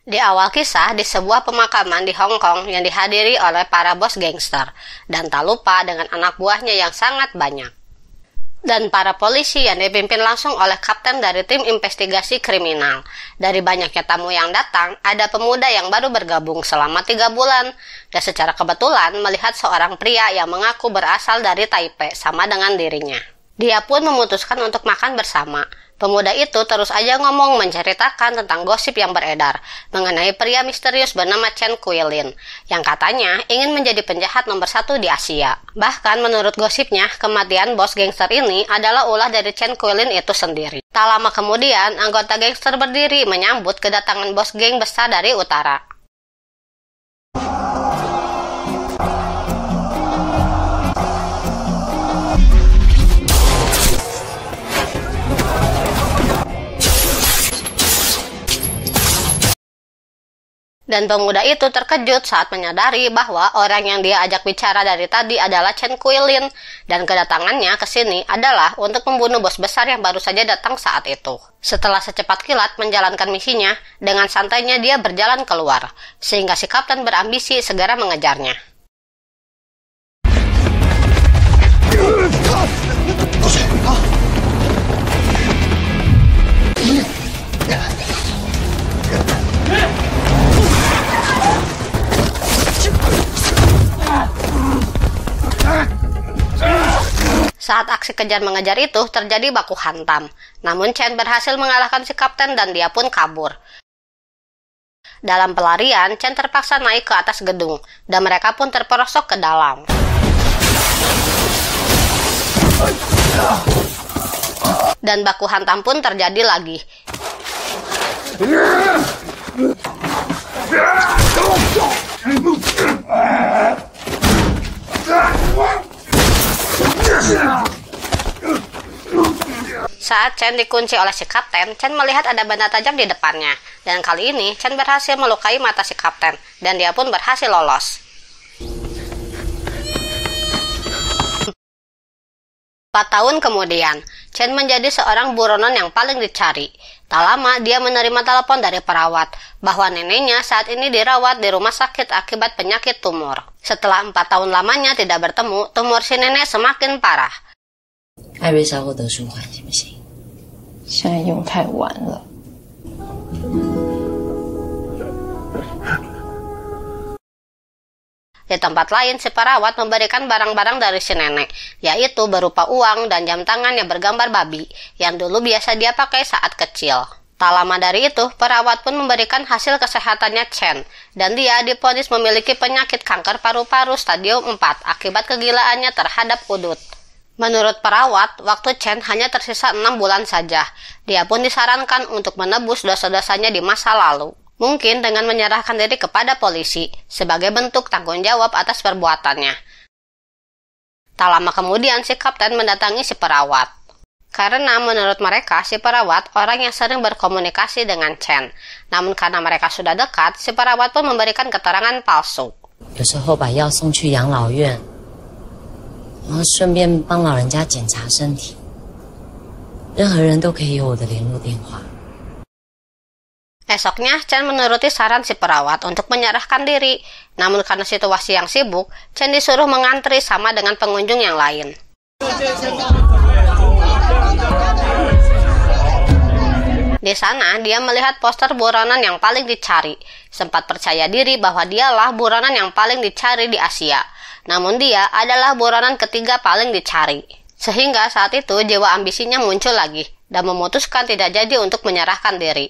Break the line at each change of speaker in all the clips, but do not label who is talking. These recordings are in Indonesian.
Di awal kisah, di sebuah pemakaman di Hong Kong yang dihadiri oleh para bos gangster, dan tak lupa dengan anak buahnya yang sangat banyak. Dan para polisi yang dipimpin langsung oleh kapten dari tim investigasi kriminal. Dari banyaknya tamu yang datang, ada pemuda yang baru bergabung selama 3 bulan, dan secara kebetulan melihat seorang pria yang mengaku berasal dari Taipei sama dengan dirinya. Dia pun memutuskan untuk makan bersama. Pemuda itu terus aja ngomong menceritakan tentang gosip yang beredar mengenai pria misterius bernama Chen Kuilin yang katanya ingin menjadi penjahat nomor 1 di Asia. Bahkan menurut gosipnya, kematian bos gangster ini adalah ulah dari Chen Kuilin itu sendiri. Tak lama kemudian, anggota gangster berdiri menyambut kedatangan bos geng besar dari utara. Dan pemuda itu terkejut saat menyadari bahwa orang yang dia ajak bicara dari tadi adalah Chen Kuilin, dan kedatangannya ke sini adalah untuk membunuh bos besar yang baru saja datang saat itu. Setelah secepat kilat menjalankan misinya, dengan santainya dia berjalan keluar, sehingga si kapten berambisi segera mengejarnya. Saat aksi kejar-mengejar itu terjadi baku hantam, namun Chen berhasil mengalahkan si kapten dan dia pun kabur. Dalam pelarian, Chen terpaksa naik ke atas gedung, dan mereka pun terperosok ke dalam. Dan baku hantam pun terjadi lagi. Saat Chen dikunci oleh si kapten, Chen melihat ada benda tajam di depannya. Dan kali ini, Chen berhasil melukai mata si kapten, dan dia pun berhasil lolos. 4 tahun kemudian, Chen menjadi seorang buronan yang paling dicari. Tak lama, dia menerima telepon dari perawat bahwa neneknya saat ini dirawat di rumah sakit akibat penyakit tumor. Setelah 4 tahun lamanya tidak bertemu, tumor si nenek semakin parah.
艾瑞莎获得舒缓行不行？
现在用太晚了。
Di tempat lain, si perawat memberikan barang-barang dari si nenek, yaitu berupa uang dan jam tangan yang bergambar babi, yang dulu biasa dia pakai saat kecil. Tak lama dari itu, perawat pun memberikan hasil kesehatannya Chen, dan dia divonis memiliki penyakit kanker paru-paru stadium 4 akibat kegilaannya terhadap udut. Menurut perawat, waktu Chen hanya tersisa 6 bulan saja. Dia pun disarankan untuk menebus dosa-dosanya di masa lalu. Mungkin dengan menyerahkan diri kepada polisi, sebagai bentuk tanggung jawab atas perbuatannya. Tak lama kemudian, si kapten mendatangi si perawat. Karena menurut mereka, si perawat orang yang sering berkomunikasi dengan Chen. Namun karena mereka sudah dekat, si perawat pun memberikan keterangan palsu.
有时候把药送去养老院，然后顺便帮老人家检查身体。任何人都可以有我的联络电话。
Esoknya, Chen menuruti saran si perawat untuk menyerahkan diri. Namun karena situasi yang sibuk, Chen disuruh mengantri sama dengan pengunjung yang lain. Di sana, dia melihat poster buronan yang paling dicari. Sempat percaya diri bahwa dialah buronan yang paling dicari di Asia. Namun dia adalah buronan ketiga paling dicari. Sehingga saat itu jiwa ambisinya muncul lagi, dan memutuskan tidak jadi untuk menyerahkan diri.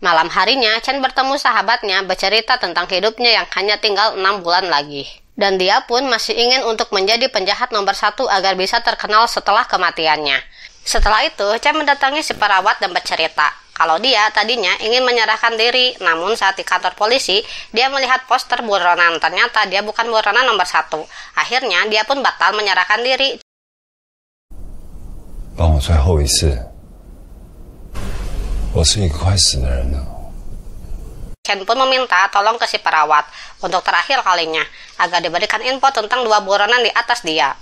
Malam harinya, Chen bertemu sahabatnya bercerita tentang hidupnya yang hanya tinggal 6 bulan lagi. Dan dia pun masih ingin untuk menjadi penjahat nomor 1 agar bisa terkenal setelah kematiannya. Setelah itu, Chen mendatangi si perawat dan bercerita kalau dia tadinya ingin menyerahkan diri, namun saat di kantor polisi, dia melihat poster buronan. Ternyata dia bukan buronan nomor 1. Akhirnya, dia pun batal menyerahkan diri.
帮我最后一次，我是一个快死的人了。
Chen pun meminta tolong ke si perawat untuk terakhir kalinya agar diberikan info tentang 2 buronan di atas dia.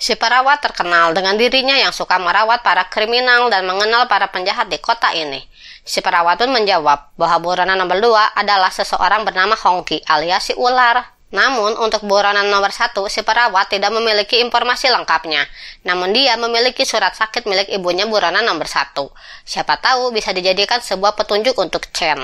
Si perawat terkenal dengan dirinya yang suka merawat para kriminal dan mengenal para penjahat di kota ini. Si perawat pun menjawab bahwa buronan nomor 2 adalah seseorang bernama Hongki alias si ular. Namun untuk buronan nomor 1, si perawat tidak memiliki informasi lengkapnya. Namun dia memiliki surat sakit milik ibunya buronan nomor 1. Siapa tahu bisa dijadikan sebuah petunjuk untuk Chen.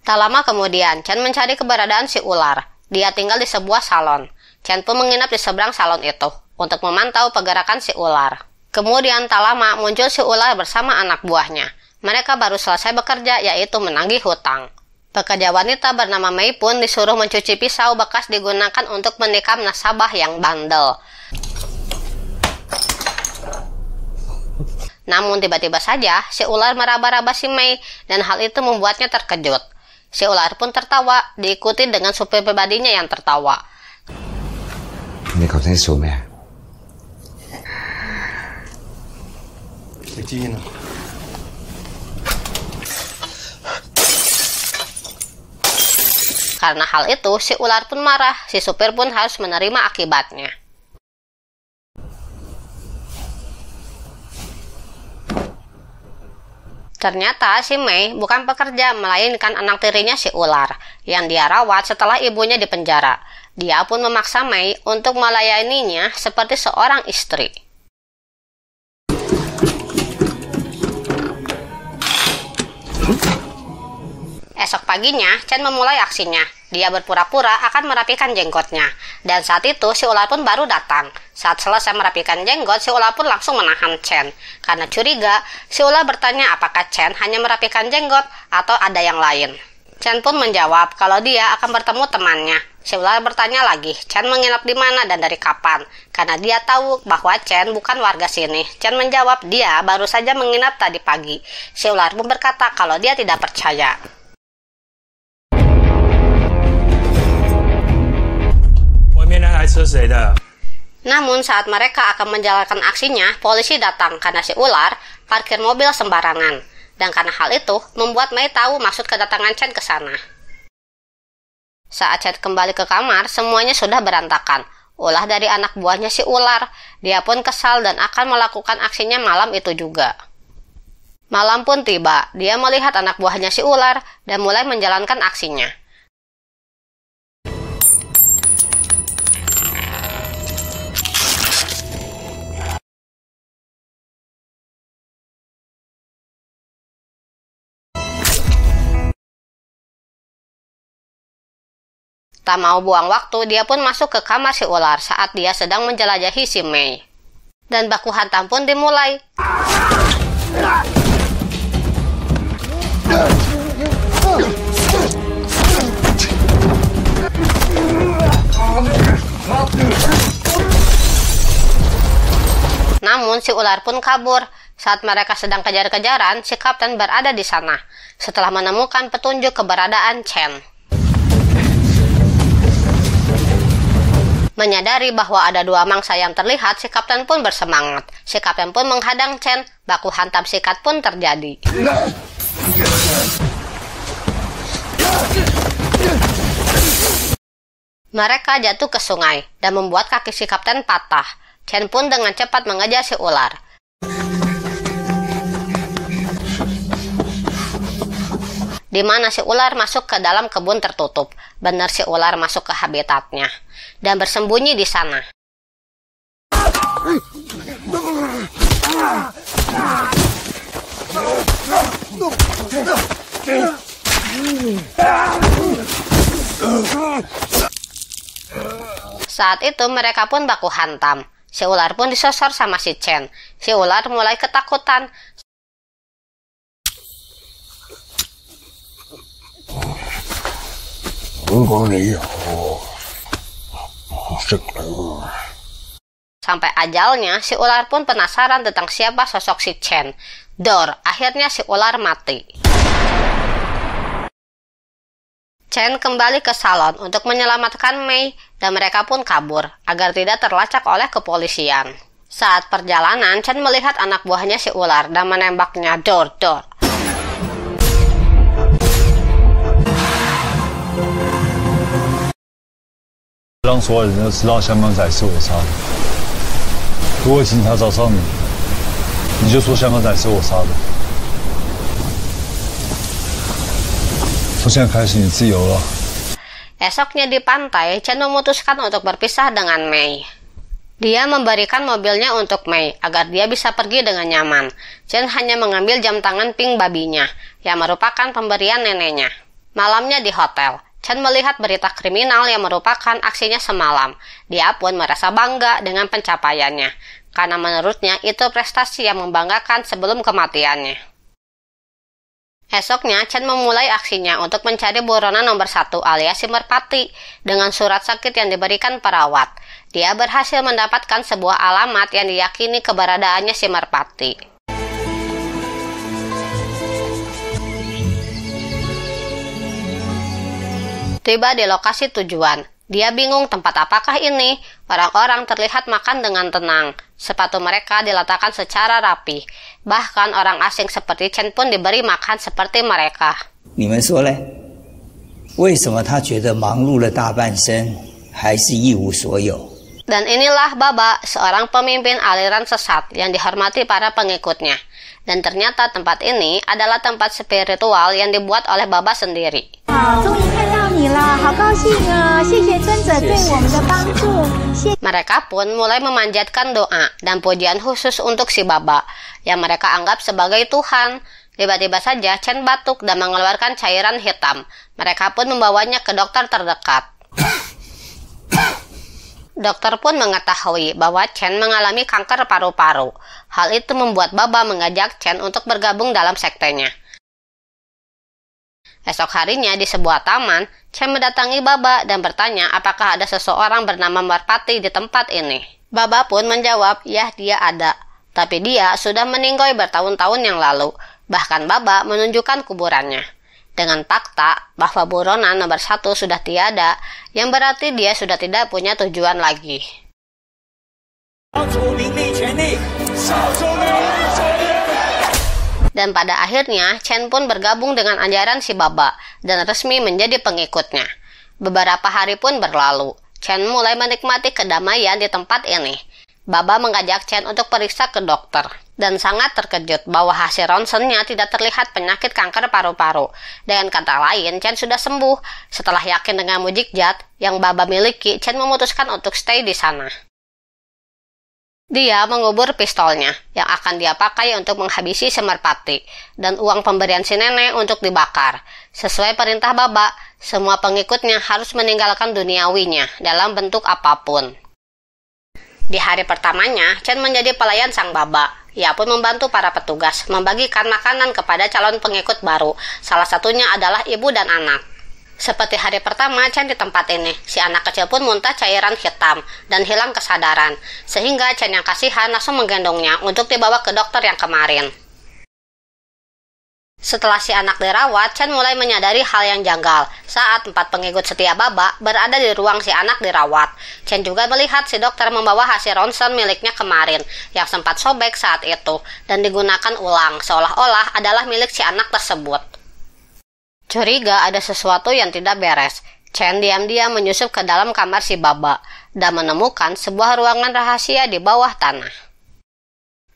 Tak lama kemudian, Chen mencari keberadaan si ular. Dia tinggal di sebuah salon. Chen pun menginap di seberang salon itu untuk memantau pergerakan si ular. Kemudian tak lama muncul si ular bersama anak buahnya. Mereka baru selesai bekerja, yaitu menagih hutang. Pekerja wanita bernama Mei pun disuruh mencuci pisau bekas digunakan untuk menikam nasabah yang bandel. Namun tiba-tiba saja si ular meraba-raba si Mei dan hal itu membuatnya terkejut. Si ular pun tertawa, diikuti dengan supir pribadinya yang tertawa.
你搞清楚没？没记忆呢。
Karena hal itu, si ular pun marah. Si supir pun harus menerima akibatnya. Ternyata si Mei bukan pekerja, melainkan anak tirinya si ular, yang dia rawat setelah ibunya dipenjara. Dia pun memaksa Mei untuk melayaninya seperti seorang istri. Esok paginya, Chen memulai aksinya. Dia berpura-pura akan merapikan jenggotnya. Dan saat itu, si ular pun baru datang. Saat selesai merapikan jenggot, si ular pun langsung menahan Chen. Karena curiga, si ular bertanya apakah Chen hanya merapikan jenggot atau ada yang lain. Chen pun menjawab kalau dia akan bertemu temannya. Si ular bertanya lagi, Chen menginap di mana dan dari kapan? Karena dia tahu bahwa Chen bukan warga sini. Chen menjawab dia baru saja menginap tadi pagi. Si ular pun berkata kalau dia tidak percaya. Namun saat mereka akan menjalankan aksinya, polisi datang karena si ular parkir mobil sembarangan. Dan karena hal itu, membuat Mei tahu maksud kedatangan Chen ke sana. Saat Chen kembali ke kamar, semuanya sudah berantakan. Ulah dari anak buahnya si ular. Dia pun kesal dan akan melakukan aksinya malam itu juga. Malam pun tiba, dia melihat anak buahnya si ular dan mulai menjalankan aksinya. Tak mau buang waktu, dia pun masuk ke kamar si ular saat dia sedang menjelajahi si Mei. Dan baku hantam pun dimulai. Namun si ular pun kabur. Saat mereka sedang kejar-kejaran, si kapten berada di sana. Setelah menemukan petunjuk keberadaan Chen. Menyadari bahwa ada dua mangsa yang terlihat, si kapten pun bersemangat. Si kapten pun menghadang Chen, baku hantam sikat pun terjadi. Mereka jatuh ke sungai dan membuat kaki si kapten patah. Chen pun dengan cepat mengejar si ular. Di mana si ular masuk ke dalam kebun tertutup. Benar si ular masuk ke habitatnya dan bersembunyi di sana. Saat itu mereka pun baku hantam. Si ular pun disosor sama si Chen. Si ular mulai ketakutan. Sampai ajalnya, si ular pun penasaran tentang siapa sosok si Chen. Akhirnya si ular mati. Chen kembali ke salon untuk menyelamatkan Mei dan mereka pun kabur agar tidak terlacak oleh kepolisian. Saat perjalanan, Chen melihat anak buahnya si ular dan menembaknya.
让所有人都知道香港仔是我杀的。如果警察找上你，你就说香港仔是我杀的。从现在开始，你自由了。
Esoknya di pantai, Chen memutuskan untuk berpisah dengan Mei. Dia memberikan mobilnya untuk Mei agar dia bisa pergi dengan nyaman. Chen hanya mengambil jam tangan pink babinya, yang merupakan pemberian neneknya. Malamnya di hotel, Chen melihat berita kriminal yang merupakan aksinya semalam. Dia pun merasa bangga dengan pencapaiannya, karena menurutnya itu prestasi yang membanggakan sebelum kematiannya. Esoknya, Chen memulai aksinya untuk mencari buronan nomor 1 alias si Merpati dengan surat sakit yang diberikan perawat. Dia berhasil mendapatkan sebuah alamat yang diyakini keberadaannya si Merpati. Tiba di lokasi tujuan, dia bingung tempat apakah ini. Orang-orang terlihat makan dengan tenang. Sepatu mereka diletakkan secara rapi. Bahkan orang asing seperti Chen pun diberi makan seperti mereka.
你们说嘞？为什么他觉得忙碌了大半生，还是一无所有？
Dan inilah Baba, seorang pemimpin aliran sesat yang dihormati para pengikutnya. Dan ternyata tempat ini adalah tempat spiritual yang dibuat oleh Baba sendiri. Mereka pun mulai memanjatkan doa dan pujian khusus untuk si Baba, yang mereka anggap sebagai Tuhan. Tiba-tiba saja Chen batuk dan mengeluarkan cairan hitam. Mereka pun membawanya ke dokter terdekat. Dokter pun mengetahui bahwa Chen mengalami kanker paru-paru. Hal itu membuat Baba mengajak Chen untuk bergabung dalam sektenya. Esok harinya di sebuah taman, Chen mendatangi Baba dan bertanya apakah ada seseorang bernama Merpati di tempat ini. Baba pun menjawab, ya dia ada. Tapi dia sudah meninggoy bertahun-tahun yang lalu. Bahkan Baba menunjukkan kuburannya. Dengan fakta bahwa buronan nomor 1 sudah tiada, yang berarti dia sudah tidak punya tujuan lagi. Dan pada akhirnya, Chen pun bergabung dengan ajaran si Baba dan resmi menjadi pengikutnya. Beberapa hari pun berlalu, Chen mulai menikmati kedamaian di tempat ini. Baba mengajak Chen untuk periksa ke dokter, dan sangat terkejut bahwa hasil ronsennya tidak terlihat penyakit kanker paru-paru. Dengan kata lain, Chen sudah sembuh. Setelah yakin dengan mujizat yang Baba miliki, Chen memutuskan untuk stay di sana. Dia mengubur pistolnya, yang akan dia pakai untuk menghabisi si Merpati, dan uang pemberian si nenek untuk dibakar. Sesuai perintah Baba, semua pengikutnya harus meninggalkan duniawinya dalam bentuk apapun. Di hari pertamanya, Chen menjadi pelayan sang Baba. Ia pun membantu para petugas membagikan makanan kepada calon pengikut baru. Salah satunya adalah ibu dan anak. Seperti hari pertama Chen di tempat ini, si anak kecil pun muntah cairan hitam dan hilang kesadaran. Sehingga Chen yang kasihan langsung menggendongnya untuk dibawa ke dokter yang kemarin. Setelah si anak dirawat, Chen mulai menyadari hal yang janggal saat 4 pengikut setia Baba berada di ruang si anak dirawat. Chen juga melihat si dokter membawa hasil ronsen miliknya kemarin yang sempat sobek saat itu dan digunakan ulang seolah-olah adalah milik si anak tersebut. Curiga ada sesuatu yang tidak beres. Chen diam-diam menyusup ke dalam kamar si Baba dan menemukan sebuah ruangan rahasia di bawah tanah.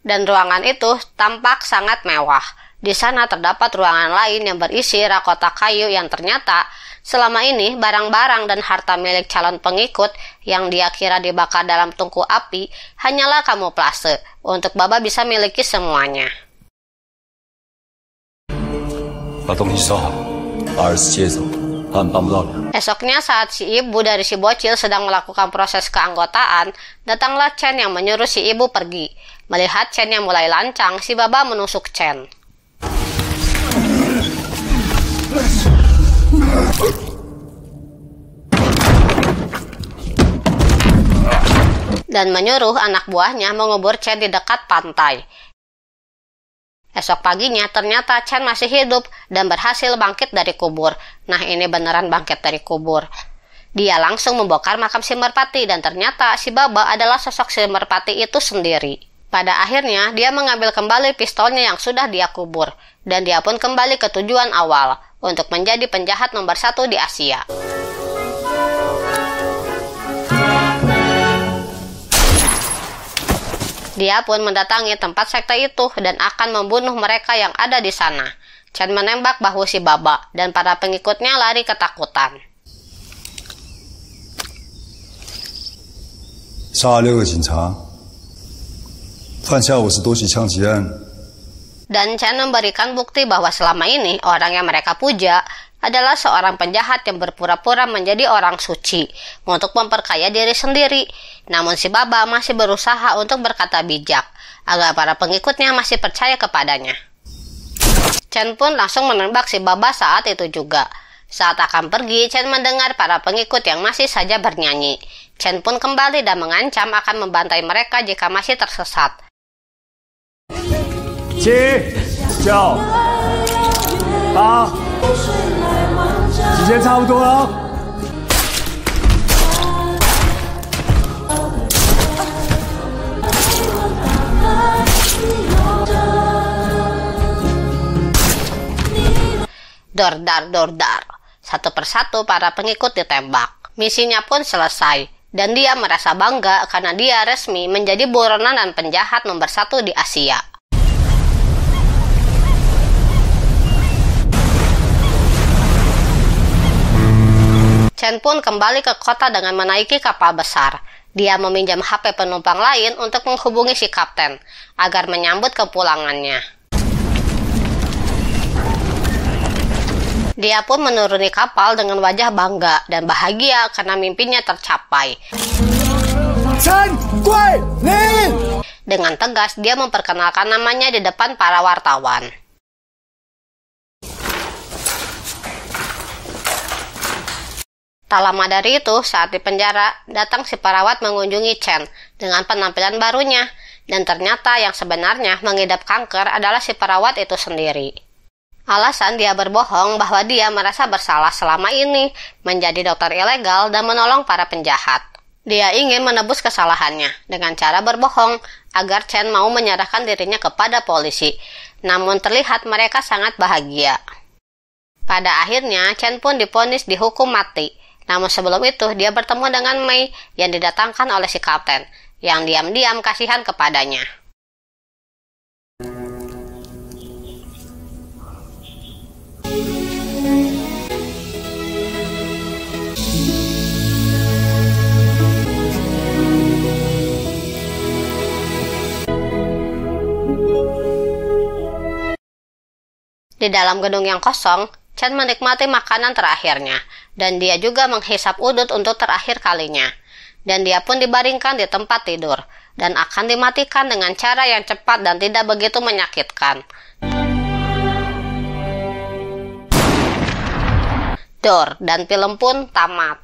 Dan ruangan itu tampak sangat mewah. Di sana terdapat ruangan lain yang berisi rak kotak kayu yang ternyata selama ini barang-barang dan harta milik calon pengikut yang dia kira dibakar dalam tungku api hanyalah kamuflase untuk Baba bisa miliki semuanya. Esoknya saat si ibu dari si bocil sedang melakukan proses keanggotaan, datanglah Chen yang menyuruh si ibu pergi. Melihat Chen yang mulai lancang, si Baba menusuk Chen. Dan menyuruh anak buahnya mengubur Chen di dekat pantai. Esok paginya ternyata Chen masih hidup dan berhasil bangkit dari kubur. Nah, ini beneran bangkit dari kubur. Dia langsung membongkar makam si Merpati dan ternyata si Baba adalah sosok si Merpati itu sendiri. Pada akhirnya dia mengambil kembali pistolnya yang sudah dia kubur dan dia pun kembali ke tujuan awal untuk menjadi penjahat nomor 1 di Asia. Dia pun mendatangi tempat sekte itu dan akan membunuh mereka yang ada di sana. Chen menembak bahu si Baba dan para pengikutnya lari ketakutan.
杀了6个警察，犯下50多起枪击案。
Dan Chen memberikan bukti bahwa selama ini orang yang mereka puja adalah seorang penjahat yang berpura-pura menjadi orang suci untuk memperkaya diri sendiri. Namun si Baba masih berusaha untuk berkata bijak agar para pengikutnya masih percaya kepadanya. Chen pun langsung menembak si Baba saat itu juga. Saat akan pergi, Chen mendengar para pengikut yang masih saja bernyanyi. Chen pun kembali dan mengancam akan membantai mereka jika masih tersesat.
7、9、8，时间差不多了。
Dordar. Satu persatu para pengikut ditembak. Misinya pun selesai. Dan dia merasa bangga karena dia resmi menjadi buronan dan penjahat nomor 1 di Asia. Chen pun kembali ke kota dengan menaiki kapal besar. Dia meminjam HP penumpang lain untuk menghubungi si kapten agar menyambut kepulangannya. Dia pun menuruni kapal dengan wajah bangga dan bahagia karena mimpinya tercapai. Dengan tegas, dia memperkenalkan namanya di depan para wartawan. Tak lama dari itu, saat di penjara, datang si perawat mengunjungi Chen dengan penampilan barunya. Dan ternyata yang sebenarnya mengidap kanker adalah si perawat itu sendiri. Alasan dia berbohong bahwa dia merasa bersalah selama ini menjadi dokter ilegal dan menolong para penjahat. Dia ingin menebus kesalahannya dengan cara berbohong agar Chen mau menyerahkan dirinya kepada polisi. Namun terlihat mereka sangat bahagia. Pada akhirnya Chen pun divonis dihukum mati. Namun sebelum itu dia bertemu dengan Mei yang didatangkan oleh si kapten yang diam-diam kasihan kepadanya. Di dalam gedung yang kosong, Chen menikmati makanan terakhirnya, dan dia juga menghisap udut untuk terakhir kalinya. Dan dia pun dibaringkan di tempat tidur, dan akan dimatikan dengan cara yang cepat dan tidak begitu menyakitkan. Dan film pun tamat.